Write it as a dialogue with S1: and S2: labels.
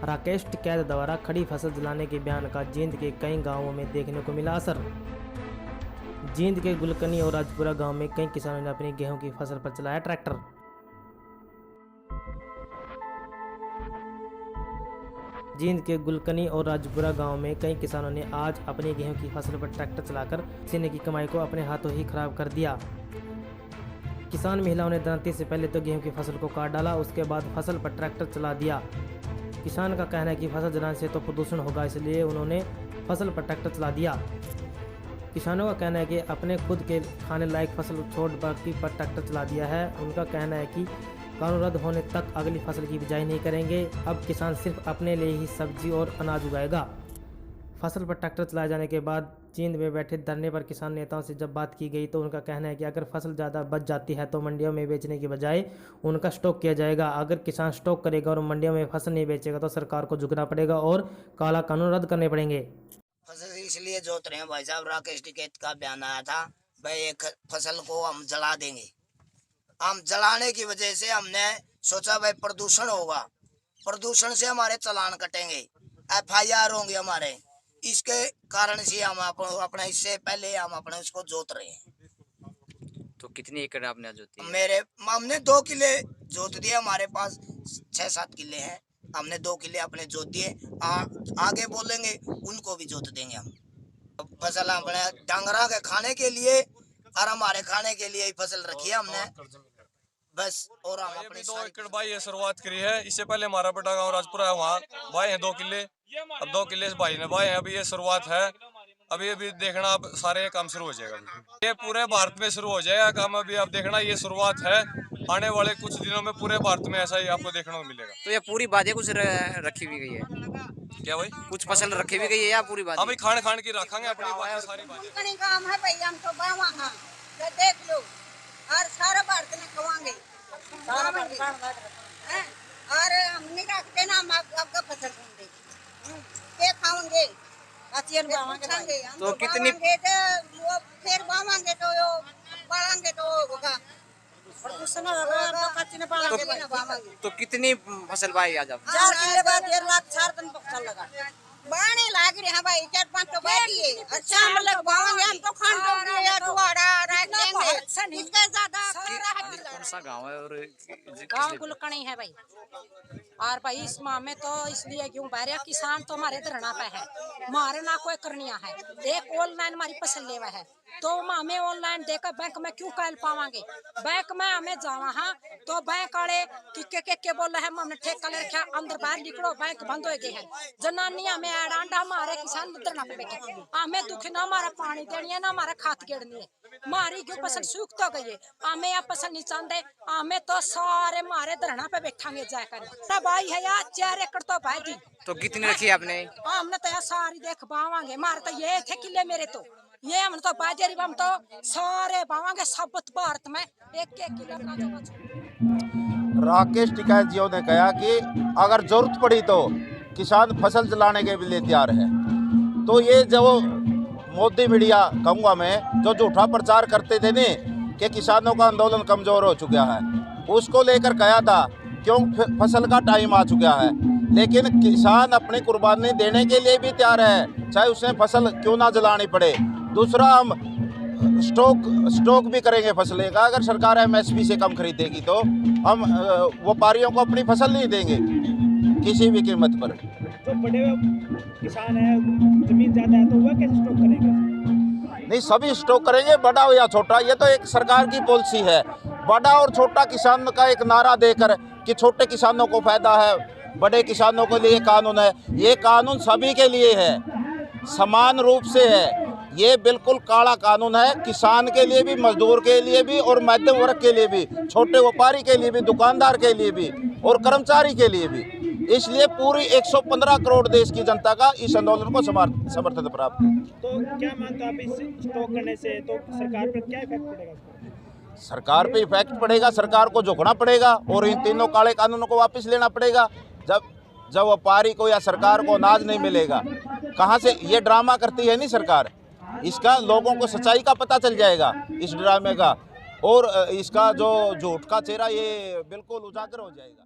S1: राकेश टिकैत द्वारा खड़ी फसल जलाने के बयान का जींद के कई गांवों में देखने को मिला असर। जींद के गुलकनी और राजपुरा गांव में कई किसानों ने अपनी गेहूं की फसल पर चलाया ट्रैक्टर। जींद के गुलकनी और राजपुरा गांव में कई किसानों ने आज अपनी गेहूं की फसल पर ट्रैक्टर चलाकर सीने की कमाई को अपने हाथों ही खराब कर दिया। किसान महिलाओं ने दरांती से पहले तो गेहूं की फसल को काट डाला, उसके बाद फसल पर ट्रैक्टर चला दिया। किसान का कहना है कि फसल जलाने से तो प्रदूषण होगा, इसलिए उन्होंने फसल पर ट्रैक्टर चला दिया। किसानों का कहना है कि अपने खुद के खाने लायक फसल छोड़ बाकी पर ट्रैक्टर चला दिया है। उनका कहना है कि कानून रद्द होने तक अगली फसल की बिजाई नहीं करेंगे। अब किसान सिर्फ अपने लिए ही सब्जी और अनाज उगाएगा। फसल पर ट्रैक्टर चलाए जाने के बाद जींद में बैठे धरने पर किसान नेताओं से जब बात की गई तो उनका कहना है कि अगर फसल ज़्यादा बच जाती है तो मंडियों में बेचने की बजाय उनका स्टॉक किया जाएगा। अगर किसान स्टॉक करेगा और मंडियों में फसल नहीं बेचेगा तो सरकार को झुकना पड़ेगा और काला कानून रद्द करने पड़ेंगे।
S2: फसल इसलिए जोत रहे हैं भाई साहब, राकेश टिकैत का बयान आया था भाई एक फसल को हम जला देंगे। हम जलाने की वजह से हमने सोचा भाई प्रदूषण होगा, प्रदूषण से हमारे चालान कटेंगे, FIR होंगे हमारे। इसके कारण से हम अपने इससे पहले हम अपने उसको जोत रहे हैं।
S3: तो कितनी एकड़ आपने जोती है?
S2: हमने 2 किले जोत दिए, हमारे पास 6-7 किले हैं। हमने 2 किले अपने जोत दिए, आगे बोलेंगे उनको भी जोत देंगे हम। फसल अपने डांगरा के खाने के लिए और हमारे खाने के लिए ही फसल रखी है हमने बस। और हम अपनी
S4: 2 एकड़ भाई ये शुरुआत करी है। इससे पहले हमारा बड़ा गाँव राजपुरा है, वहाँ भाई है 2 किले। अब 2 किले से भाई ने भाई है। अभी ये शुरुआत है, अभी देखना अब सारे काम शुरू हो जाएगा। ये पूरे भारत में शुरू हो जाएगा काम। अभी आप देखना ये शुरुआत है, आने वाले कुछ दिनों में पूरे भारत में ऐसा ही आपको देखने को मिलेगा।
S3: तो ये पूरी बातें कुछ रखी हुई गई है
S4: क्या भाई?
S3: कुछ फसल रखी हुई गई है या पूरी बात?
S4: हम खान की रखेंगे अपनी बातें सारी बातें।
S5: काम है भाई, हम तो बावा देख लो और सारा भारत में खवाएंगे और हम नहीं रखते ना, हम आपका फसल खाएंगे खाओगे
S3: तो कितनी
S5: वो फिर बावांगे तो बढ़ाएंगे तो होगा प्रदूषण होगा।
S3: तो कितनी फसल भाई आज आप?
S5: 4 किले बाद 1.5 लाख 4 टन फसल लगा बाणे लाग रही है भाई। 4-5 तो बाकी है। अच्छा हम लोग बावांगे, हम तो खान तो या दुआरा रख देंगे, इसका ज्यादा
S3: कौन सा गांव है? और
S6: गांव गुलकनी है भाई। और भाई इस माह में तो इसलिए क्यों बहरिया किसान तो हमारे धरना पे है, हमारे ना कोई करनिया है। एक ऑनलाइन हमारी फसल लेवा है तो हमें ऑनलाइन देकर बैंक में क्यों कल पावांगे? बैंक में हमें जावा हाँ तो बैंक वाले के बोल रहे हैं हमने ठेका ले रखा, अंदर बाहर निकलो बैंक बंद हो गए हैं। जनानी हमें डांडा, हमारे किसान धरना पे बैठे, हमें दुख ना हमारा पानी देनी है ना हमारा खाद गेड़नी है। हमारी क्यों फसल सूख तो गई है, हमें यहाँ फसल नहीं चाहते। हमें तो सारे हमारे धरना पे बैठांगे जाकर। भाई है यार 4 एकड़ तो भाई दी।
S3: तो कितनी रखी है आपने?
S6: हमने तो यार सारी देख बावांगे, हमारे तो ये थे किले मेरे तो ये हमने तो बाजरी हम तो सारे बावांगे सब भारत में 1-1 किलो का।
S7: राकेश टिकैत जी ने कहा कि अगर जरूरत पड़ी तो किसान फसल जलाने के लिए तैयार है। तो ये जो मोदी मीडिया कहूँगा मैं जो झूठा प्रचार करते थे ने कि किसानों का आंदोलन कमज़ोर हो चुका है, उसको लेकर कहा था क्यों फसल का टाइम आ चुका है। लेकिन किसान अपनी कुर्बानी देने के लिए भी तैयार है, चाहे उसे फसल क्यों ना जलानी पड़े। दूसरा हम स्टॉक भी करेंगे फसलें का। अगर सरकार MSP से कम खरीदेगी तो हम व्यापारियों को अपनी फसल नहीं देंगे किसी भी कीमत पर।
S8: जो बड़े किसान है, जमीन ज़्यादा है तो वह कैसे स्टॉक करेंगे?
S7: नहीं, सभी स्टॉक करेंगे, बड़ा हो या छोटा। ये तो एक सरकार की पॉलिसी है। बड़ा और छोटा किसान का एक नारा देकर कि छोटे किसानों को फायदा है, बड़े किसानों के लिए कानून है। ये कानून सभी के लिए है, समान रूप से है। ये बिल्कुल काला कानून है, किसान के लिए भी, मजदूर के लिए भी और मध्यम वर्ग के लिए भी, छोटे व्यापारी के लिए भी, दुकानदार के लिए भी और कर्मचारी के लिए भी। इसलिए पूरी 115 करोड़ देश की जनता का इस आंदोलन को समर्थन प्राप्त है।
S8: तो क्या मानते आप इस स्टॉक करने से तो सरकार पर क्या इफेक्ट पड़ेगा?
S7: सरकार पे इफेक्ट पड़ेगा, सरकार को झुकना पड़ेगा और इन तीनों काले कानूनों को वापस लेना पड़ेगा। जब व्यापारी को या सरकार को अनाज नहीं मिलेगा, कहाँ से? ये ड्रामा करती है नहीं सरकार, इसका लोगों को सच्चाई का पता चल जाएगा इस ड्रामे का, और इसका जो झूठ का चेहरा ये बिल्कुल उजागर हो जाएगा।